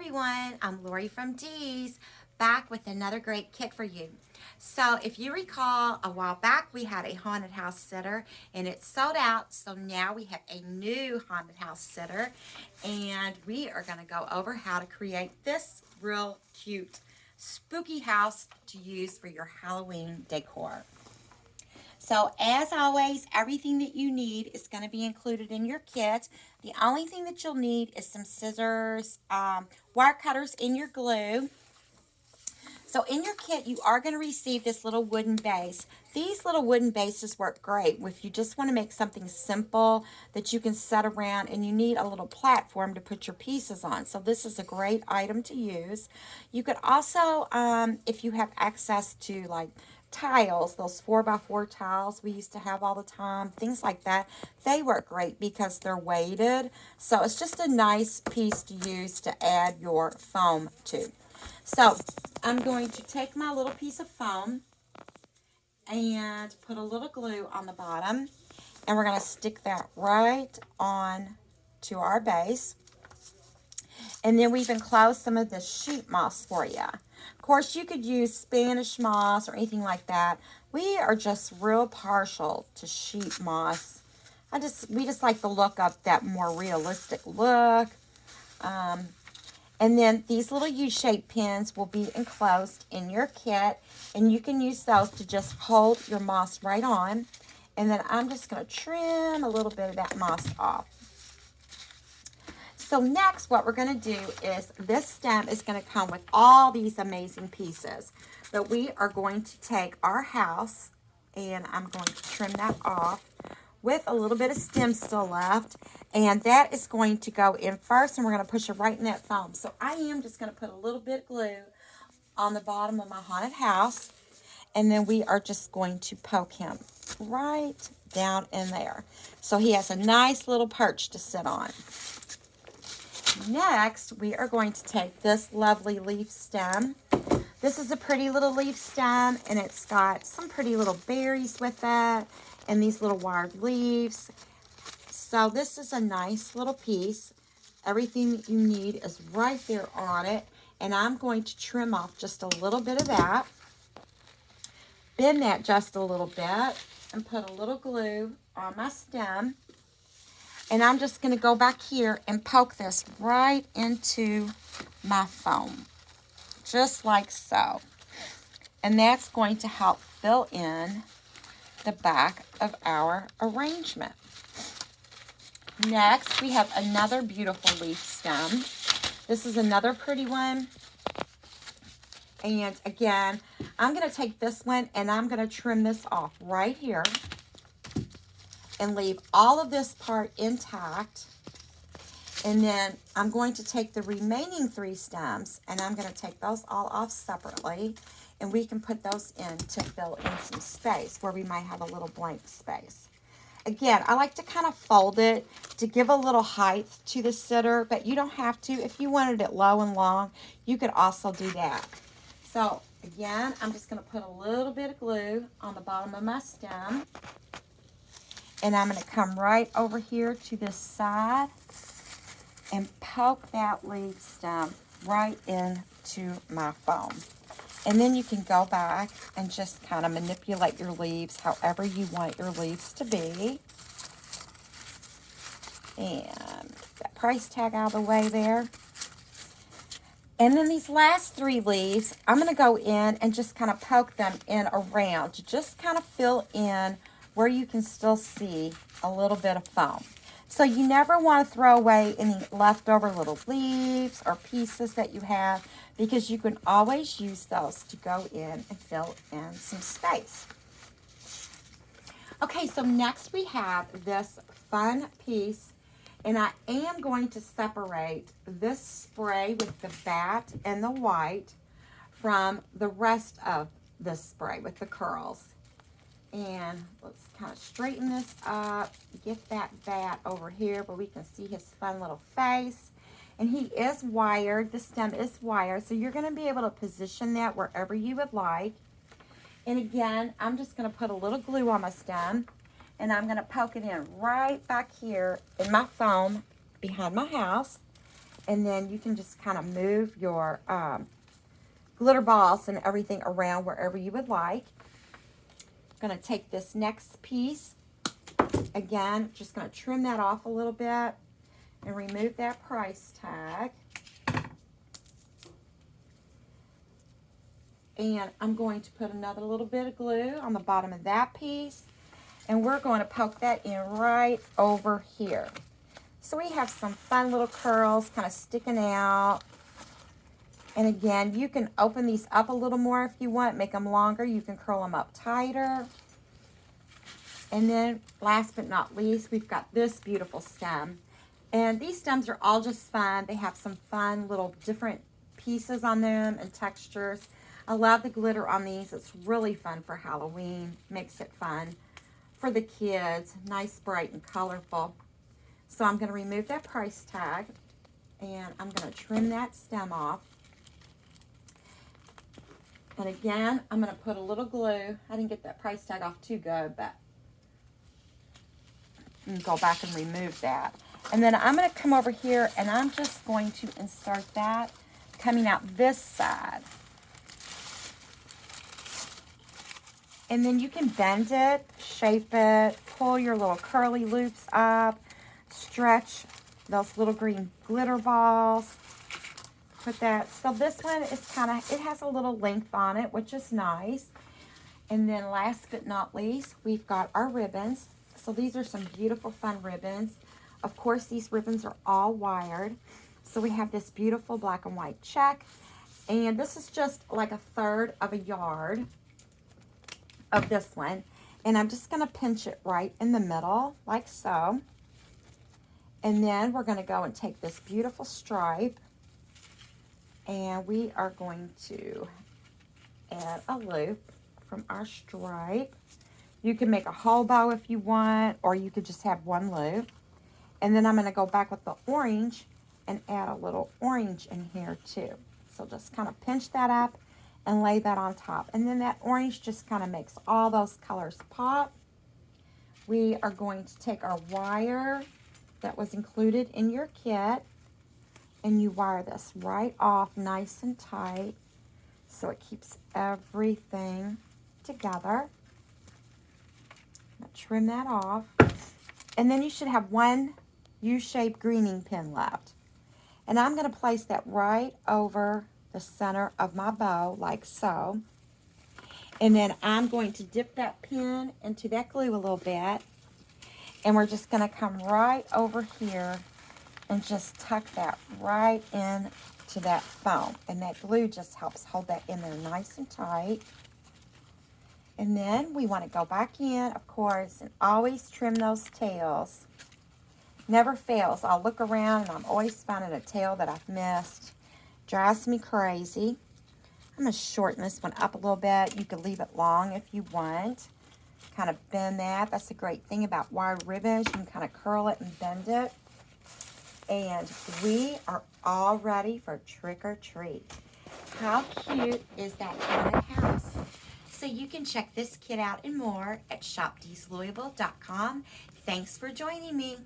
everyone, I'm Lorie from D's, back with another great kit for you. So if you recall, a while back we had a haunted house sitter and it sold out. So now we have a new haunted house sitter and we are going to go over how to create this real cute spooky house to use for your Halloween decor. So as always, everything that you need is going to be included in your kit. The only thing that you'll need is some scissors, wire cutters, and your glue. So in your kit, you are going to receive this little wooden base. These little wooden bases work great if you just want to make something simple that you can set around and you need a little platform to put your pieces on. So this is a great item to use. You could also, if you have access to like tiles, those 4x4 tiles we used to have all the time, things like that, they work great because they're weighted. So it's just a nice piece to use to add your foam to. So I'm going to take my little piece of foam and put a little glue on the bottom, and we're going to stick that right on to our base. And then we've enclosed some of this sheet moss for you. Of course, you could use Spanish moss or anything like that. We are just real partial to sheet moss. We just like the look of that more realistic look. And then these little U-shaped pins will be enclosed in your kit, and you can use those to just hold your moss right on. And then I'm just going to trim a little bit of that moss off. So next, what we're going to do is this stem is going to come with all these amazing pieces. But we are going to take our house, and I'm going to trim that off with a little bit of stem still left. And that is going to go in first, and we're going to push it right in that foam. So I am just going to put a little bit of glue on the bottom of my haunted house. And then we are just going to poke him right down in there. So he has a nice little perch to sit on. Next, we are going to take this lovely leaf stem. This is a pretty little leaf stem, and it's got some pretty little berries with it and these little wired leaves. So this is a nice little piece. Everything that you need is right there on it, and I'm going to trim off just a little bit of that. Bend that just a little bit and put a little glue on my stem. And I'm just going to go back here and poke this right into my foam, just like so. And that's going to help fill in the back of our arrangement. Next, we have another beautiful leaf stem. This is another pretty one. And again, I'm going to take this one and I'm going to trim this off right here and leave all of this part intact. And then I'm going to take the remaining 3 stems and I'm going to take those all off separately, and we can put those in to fill in some space where we might have a little blank space. Again, I like to kind of fold it to give a little height to the sitter, but you don't have to. If you wanted it low and long, you could also do that. So again, I'm just going to put a little bit of glue on the bottom of my stem. And I'm going to come right over here to this side and poke that leaf stem right into my foam. And then you can go back and just kind of manipulate your leaves however you want your leaves to be. And get that price tag out of the way there. And then these last 3 leaves, I'm going to go in and just kind of poke them in around to just kind of fill in where you can still see a little bit of foam. So you never want to throw away any leftover little leaves or pieces that you have, because you can always use those to go in and fill in some space. Okay, so next we have this fun piece, and I am going to separate this spray with the bat and the white from the rest of this spray with the curls. And let's kind of straighten this up, get that bat over here where we can see his fun little face. And he is wired, the stem is wired, so you're going to be able to position that wherever you would like. And again, I'm just going to put a little glue on my stem, and I'm going to poke it in right back here in my foam behind my house. And then you can just kind of move your glitter balls and everything around wherever you would like. I'm going to take this next piece. Again, just going to trim that off a little bit and remove that price tag. And I'm going to put another little bit of glue on the bottom of that piece. And we're going to poke that in right over here. So we have some fun little curls kind of sticking out. And again, you can open these up a little more if you want, make them longer. You can curl them up tighter. And then last but not least, we've got this beautiful stem. And these stems are all just fun. They have some fun little different pieces on them and textures. I love the glitter on these. It's really fun for Halloween. Makes it fun for the kids. Nice, bright, and colorful. So I'm going to remove that price tag. And I'm going to trim that stem off. And again, I'm going to put a little glue. I didn't get that price tag off too good, but you can go back and remove that. And then I'm going to come over here and I'm just going to insert that coming out this side. And then you can bend it, shape it, pull your little curly loops up, stretch those little green glitter balls. Put that. So this one is kind of, it has a little length on it, which is nice. And then last but not least, we've got our ribbons. So these are some beautiful fun ribbons. Of course, these ribbons are all wired. So we have this beautiful black and white check. And this is just like 1/3 of a yard of this one. And I'm just going to pinch it right in the middle, like so. And then we're going to go and take this beautiful stripe. And we are going to add a loop from our stripe. You can make a whole bow if you want, or you could just have one loop. And then I'm going to go back with the orange and add a little orange in here too. So just kind of pinch that up and lay that on top. And then that orange just kind of makes all those colors pop. We are going to take our wire that was included in your kit, and you wire this right off nice and tight so it keeps everything together. Now trim that off. And then you should have one U-shaped greening pin left. And I'm going to place that right over the center of my bow, like so. And then I'm going to dip that pin into that glue a little bit. And we're just going to come right over here and just tuck that right in to that foam. And that glue just helps hold that in there nice and tight. And then we want to go back in, of course, and always trim those tails. Never fails. I'll look around and I'm always finding a tail that I've missed. Drives me crazy. I'm going to shorten this one up a little bit. You could leave it long if you want. Kind of bend that. That's the great thing about wired ribbons. You can kind of curl it and bend it. And we are all ready for trick or treat. How cute is that haunted house? So you can check this kit out and more at shopdeeslouisville.com. Thanks for joining me.